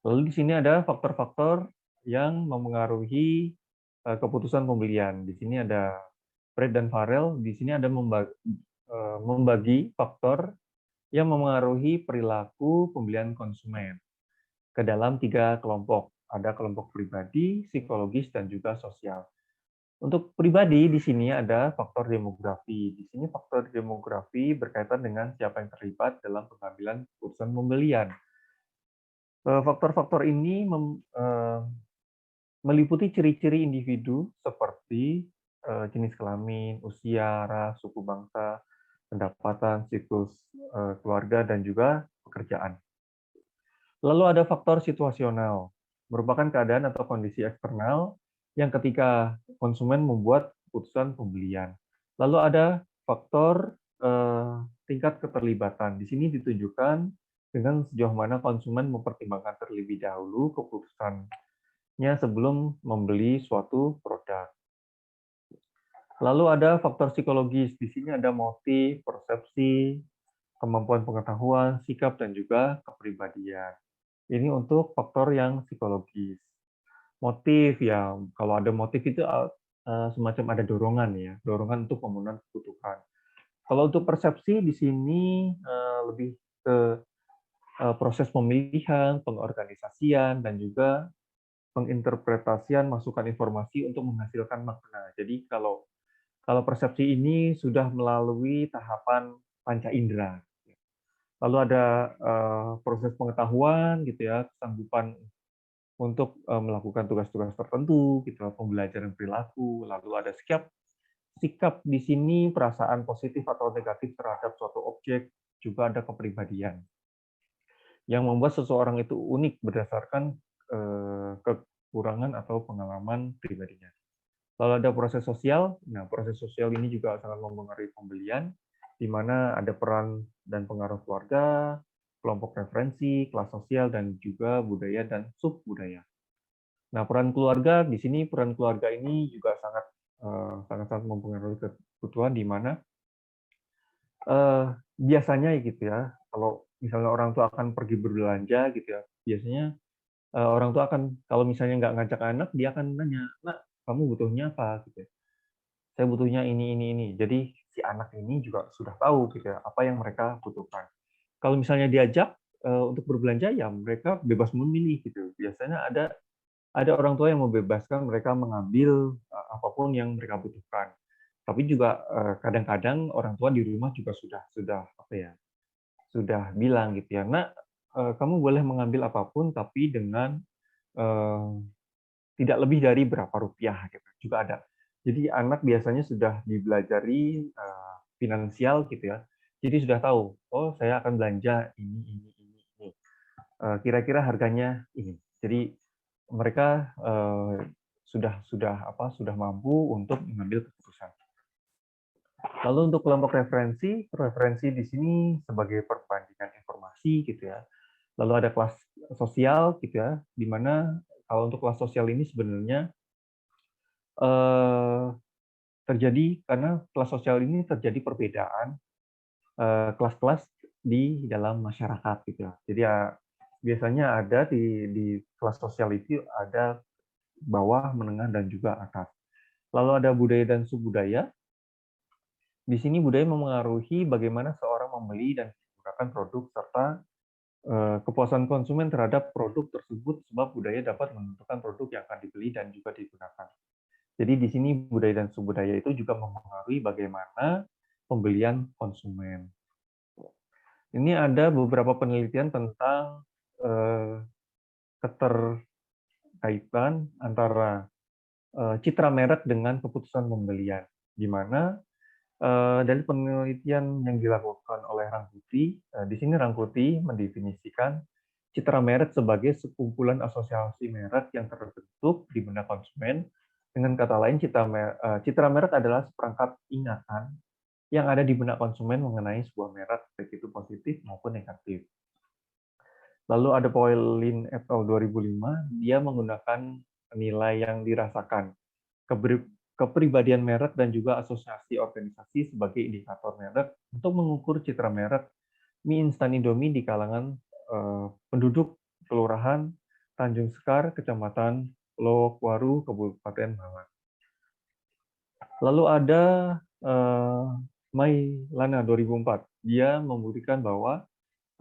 Lalu di sini ada faktor-faktor yang memengaruhi keputusan pembelian. Di sini ada Fred dan Farrell, di sini ada membagi faktor yang memengaruhi perilaku pembelian konsumen ke dalam 3 kelompok. Ada kelompok pribadi, psikologis, dan juga sosial. Untuk pribadi, di sini ada faktor demografi. Di sini faktor demografi berkaitan dengan siapa yang terlibat dalam pengambilan keputusan pembelian. Faktor-faktor ini meliputi ciri-ciri individu seperti jenis kelamin, usia, ras, suku bangsa, pendapatan, siklus keluarga, dan juga pekerjaan. Lalu ada faktor situasional, merupakan keadaan atau kondisi eksternal yang ketika konsumen membuat keputusan pembelian. Lalu ada faktor tingkat keterlibatan. Di sini ditunjukkan dengan sejauh mana konsumen mempertimbangkan terlebih dahulu keputusannya sebelum membeli suatu produk. Lalu ada faktor psikologis. Di sini ada motif, persepsi, kemampuan pengetahuan, sikap, dan juga kepribadian. Ini untuk faktor yang psikologis. Motif ya, kalau ada motif itu semacam ada dorongan ya, dorongan untuk pemenuhan kebutuhan. Kalau untuk persepsi di sini lebih ke proses pemilihan, pengorganisasian, dan juga penginterpretasian masukan informasi untuk menghasilkan makna. Jadi kalau persepsi ini sudah melalui tahapan panca indera. Lalu ada proses pengetahuan gitu ya, kesanggupan untuk melakukan tugas-tugas tertentu gitu, pembelajaran perilaku, lalu ada sikap. Sikap di sini perasaan positif atau negatif terhadap suatu objek, juga ada kepribadian yang membuat seseorang itu unik berdasarkan kekurangan atau pengalaman pribadinya. Lalu ada proses sosial. Nah, proses sosial ini juga sangat mempengaruhi pembelian, di mana ada peran dan pengaruh keluarga, kelompok referensi, kelas sosial, dan juga budaya dan subbudaya. Nah, peran keluarga di sini peran keluarga ini juga sangat mempengaruhi kebutuhan di mana biasanya gitu ya, kalau misalnya orang tua akan pergi berbelanja gitu ya, biasanya orang tua akan kalau misalnya nggak ngajak anak, dia akan nanya, "Nak, kamu butuhnya apa?" Gitu ya. "Saya butuhnya ini." Jadi si anak ini juga sudah tahu gitu ya, apa yang mereka butuhkan. Kalau misalnya diajak untuk berbelanja, ya mereka bebas memilih gitu. Biasanya ada orang tua yang membebaskan mereka mengambil apapun yang mereka butuhkan. Tapi juga kadang-kadang orang tua di rumah juga sudah apa ya, sudah bilang gitu ya, "Nak, kamu boleh mengambil apapun tapi dengan eee, tidak lebih dari berapa rupiah," gitu, juga ada. Jadi anak biasanya sudah dibelajari finansial gitu ya. Jadi sudah tahu, "Oh, saya akan belanja ini. Kira-kira harganya ini." Jadi mereka sudah mampu untuk mengambil keputusan. Lalu untuk kelompok referensi, referensi di sini sebagai perbandingan informasi gitu ya. Lalu ada kelas sosial gitu ya, di mana kalau untuk kelas sosial ini sebenarnya eh, terjadi karena kelas sosial ini terjadi perbedaan kelas-kelas di dalam masyarakat gitu ya. Jadi ya biasanya ada di kelas sosial itu ada bawah, menengah, dan juga atas. Lalu ada budaya dan subbudaya. Di sini budaya memengaruhi bagaimana seorang membeli dan menggunakan produk serta kepuasan konsumen terhadap produk tersebut sebab budaya dapat menentukan produk yang akan dibeli dan juga digunakan. Jadi di sini budaya dan subbudaya itu juga memengaruhi bagaimana pembelian konsumen. Ini ada beberapa penelitian tentang keterkaitan antara citra merek dengan keputusan pembelian, di mana dari penelitian yang dilakukan oleh Rangkuti, di sini Rangkuti mendefinisikan citra merek sebagai sekumpulan asosiasi merek yang terbentuk di benak konsumen. Dengan kata lain, citra merek adalah seperangkat ingatan yang ada di benak konsumen mengenai sebuah merek, baik itu positif maupun negatif. Lalu ada Pauline et al. 2005, dia menggunakan nilai yang dirasakan, kepribadian merek dan juga asosiasi organisasi sebagai indikator merek untuk mengukur citra merek mie instan Indomie di kalangan penduduk kelurahan Tanjung Sekar, Kecamatan Lowokwaru, Kabupaten Malang. Lalu ada Mai Lana 2004. Dia membuktikan bahwa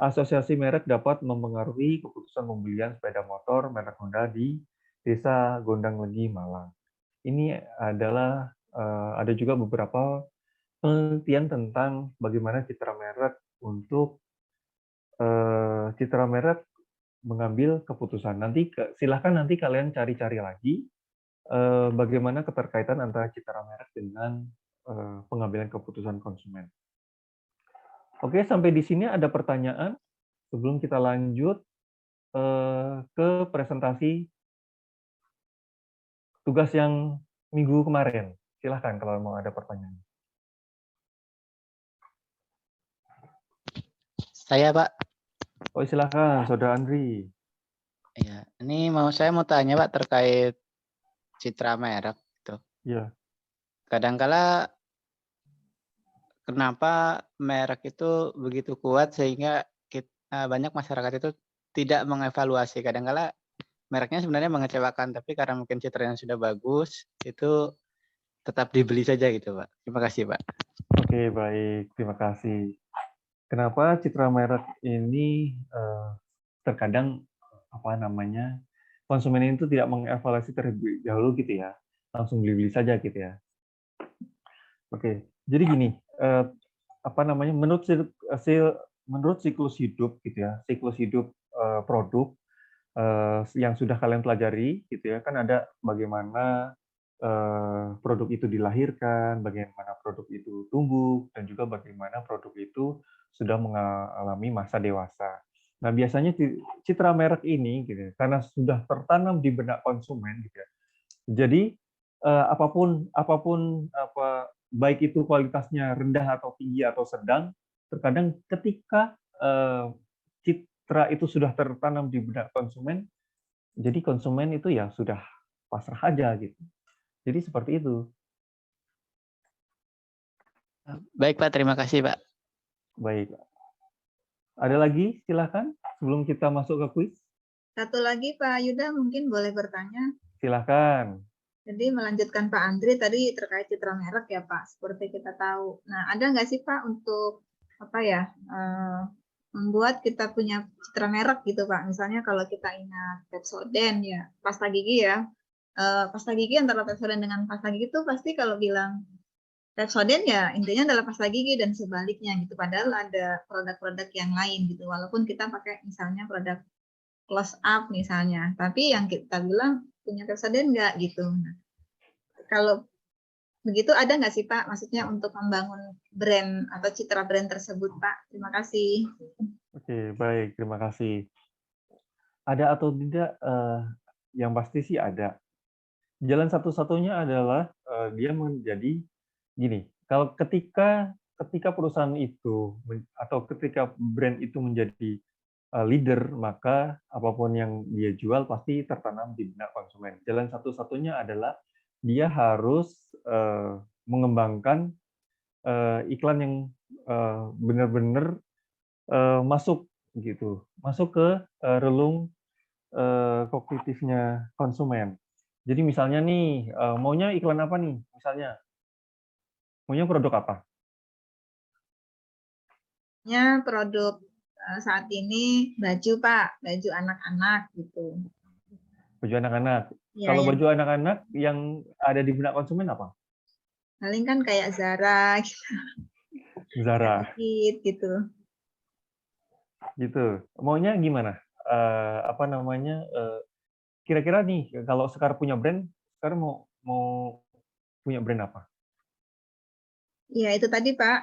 asosiasi merek dapat mempengaruhi keputusan pembelian sepeda motor merek Honda di Desa Gondang Legi, Malang. Ini adalah ada juga beberapa penelitian tentang bagaimana citra merek untuk citra merek mengambil keputusan. Silahkan nanti kalian cari-cari lagi bagaimana keterkaitan antara citra merek dengan pengambilan keputusan konsumen. Oke, sampai di sini ada pertanyaan sebelum kita lanjut ke presentasi tugas yang minggu kemarin. Silahkan kalau mau ada pertanyaan. Saya, Pak. Oh, silahkan, Saudara Andri. Ya, ini saya mau tanya, Pak, terkait citra merek gitu. Iya. Kadangkala kenapa merek itu begitu kuat sehingga banyak masyarakat itu tidak mengevaluasi. Kadangkala mereknya sebenarnya mengecewakan, tapi karena mungkin citranya sudah bagus, itu tetap dibeli saja gitu, Pak. Terima kasih, Pak. Oke, baik. Terima kasih. Kenapa citra merek ini terkadang konsumen itu tidak mengevaluasi terlebih dahulu gitu ya, langsung beli-beli saja gitu ya. Oke, jadi gini, menurut siklus hidup gitu ya, siklus hidup produk yang sudah kalian pelajari gitu ya, kan ada bagaimana produk itu dilahirkan, bagaimana produk itu tumbuh, dan juga bagaimana produk itu sudah mengalami masa dewasa. Nah, biasanya citra merek ini, gitu, karena sudah tertanam di benak konsumen, gitu ya, jadi baik itu kualitasnya rendah atau tinggi atau sedang, terkadang ketika citra itu sudah tertanam di benak konsumen, jadi konsumen itu ya sudah pasrah aja gitu. Jadi seperti itu. Baik, Pak. Terima kasih, Pak. Baik. Ada lagi? Silahkan sebelum kita masuk ke kuis. Satu lagi Pak Yuda mungkin boleh bertanya. Silahkan. Jadi melanjutkan Pak Andri tadi terkait citra merek ya Pak, seperti kita tahu. Nah ada nggak sih Pak untuk membuat kita punya citra merek gitu Pak? Misalnya kalau kita ingat Pepsodent ya, pasta gigi ya. Pasta gigi antara Pepsodent dengan pasta gigi itu pasti kalau bilang Pepsodent ya intinya adalah pasta gigi dan sebaliknya gitu. Padahal ada produk-produk yang lain gitu. Walaupun kita pakai misalnya produk close up misalnya, tapi yang kita bilang punya Pepsodent nggak gitu. Nah, kalau begitu ada nggak sih Pak, maksudnya untuk membangun brand atau citra brand tersebut Pak? Terima kasih. Oke, baik, terima kasih. Ada atau tidak? Yang pasti sih ada. Jalan satu-satunya adalah dia menjadi gini. Kalau ketika perusahaan itu atau ketika brand itu menjadi leader, maka apapun yang dia jual pasti tertanam di benak konsumen. Jalan satu-satunya adalah dia harus mengembangkan iklan yang benar-benar masuk gitu, masuk ke relung kognitifnya konsumen. Jadi misalnya nih, maunya iklan apa nih? Misalnya, maunya produk apa? Ya, produk saat ini baju Pak, baju anak-anak gitu. Baju anak-anak. Ya, Kalau ya. baju anak-anak yang ada di benak konsumen apa? Paling kan kayak Zara, gitu. Zara. Gitu. Gitu. Maunya gimana? Kira-kira nih, kalau sekarang punya brand, sekarang mau punya brand apa? Ya, itu tadi Pak,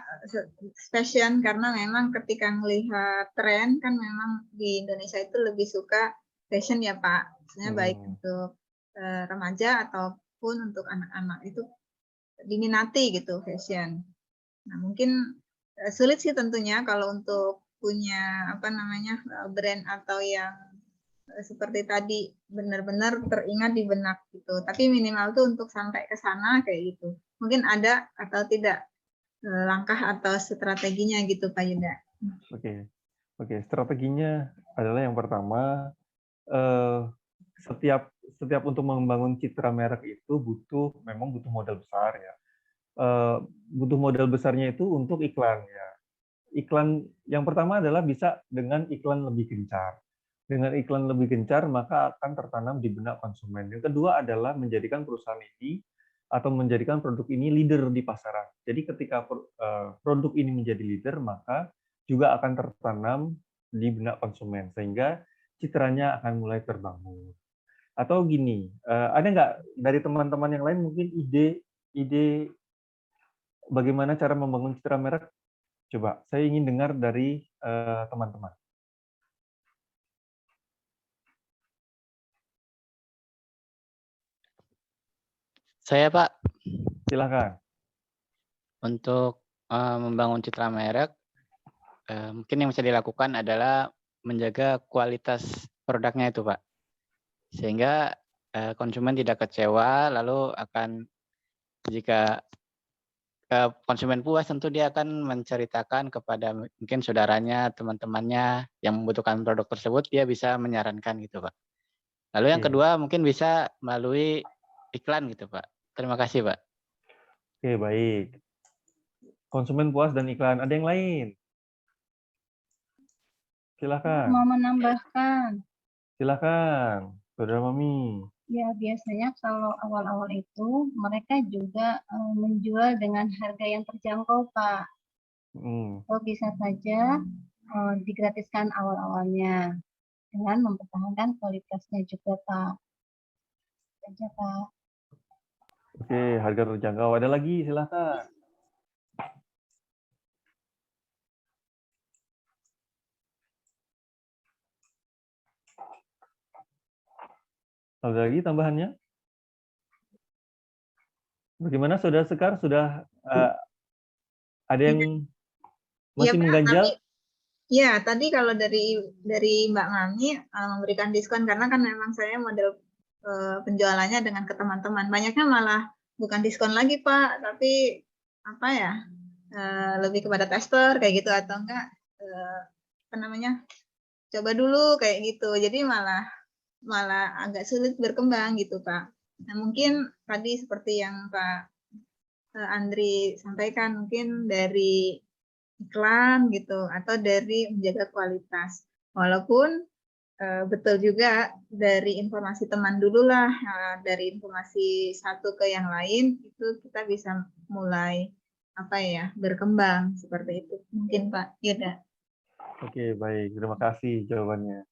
fashion, karena memang ketika melihat tren, kan memang di Indonesia itu lebih suka fashion ya Pak. Misalnya baik untuk remaja ataupun untuk anak-anak, itu diminati gitu fashion. Nah, mungkin sulit sih tentunya kalau untuk punya brand atau yang seperti tadi benar-benar teringat di benak gitu. Tapi minimal tuh untuk sampai ke sana kayak gitu. Mungkin ada atau tidak langkah atau strateginya gitu Pak Yuda. Oke. Strateginya adalah yang pertama, setiap untuk membangun citra merek itu memang butuh modal besar ya. Butuh modal besarnya itu untuk iklan ya. Iklan yang pertama adalah bisa dengan iklan lebih gencar. Dengan iklan lebih gencar maka akan tertanam di benak konsumen. Yang kedua adalah menjadikan perusahaan ini atau menjadikan produk ini leader di pasaran. Jadi ketika produk ini menjadi leader maka juga akan tertanam di benak konsumen sehingga citranya akan mulai terbangun. Atau gini, ada nggak dari teman-teman yang lain mungkin ide bagaimana cara membangun citra merek? Coba, saya ingin dengar dari teman-teman. Saya, Pak, Silakan. untuk membangun citra merek, mungkin yang bisa dilakukan adalah menjaga kualitas produknya itu, Pak. Sehingga konsumen tidak kecewa, lalu jika konsumen puas, tentu dia akan menceritakan kepada mungkin saudaranya, teman-temannya yang membutuhkan produk tersebut, dia bisa menyarankan gitu, Pak. Lalu yang kedua mungkin bisa melalui iklan gitu, Pak. Terima kasih, Pak. Oke, baik. Konsumen puas dan iklan. Ada yang lain? Silakan. Mau menambahkan. Silakan, Saudara Mami. Ya, biasanya kalau awal-awal itu mereka juga menjual dengan harga yang terjangkau, Pak. Atau bisa saja digratiskan awal-awalnya dengan mempertahankan kualitasnya juga, Pak. Saja, Pak. Oke, harga terjangkau. Ada lagi, silakan. Ada lagi tambahannya? Bagaimana Saudara Sekar? Sudah ada yang masih mengganjal? Ya, tadi kalau dari Mbak Mami memberikan diskon karena kan memang saya model penjualannya dengan ke teman-teman. Banyaknya malah bukan diskon lagi, Pak, tapi apa ya? Lebih kepada tester kayak gitu atau enggak apa namanya? Coba dulu kayak gitu. Jadi malah agak sulit berkembang gitu, Pak. Nah, mungkin tadi seperti yang Pak Andri sampaikan, mungkin dari iklan gitu atau dari menjaga kualitas. Walaupun betul juga dari informasi teman dulu lah, dari informasi satu ke yang lain itu kita bisa mulai berkembang seperti itu. Mungkin Pak Yuda. Oke, baik. Terima kasih jawabannya.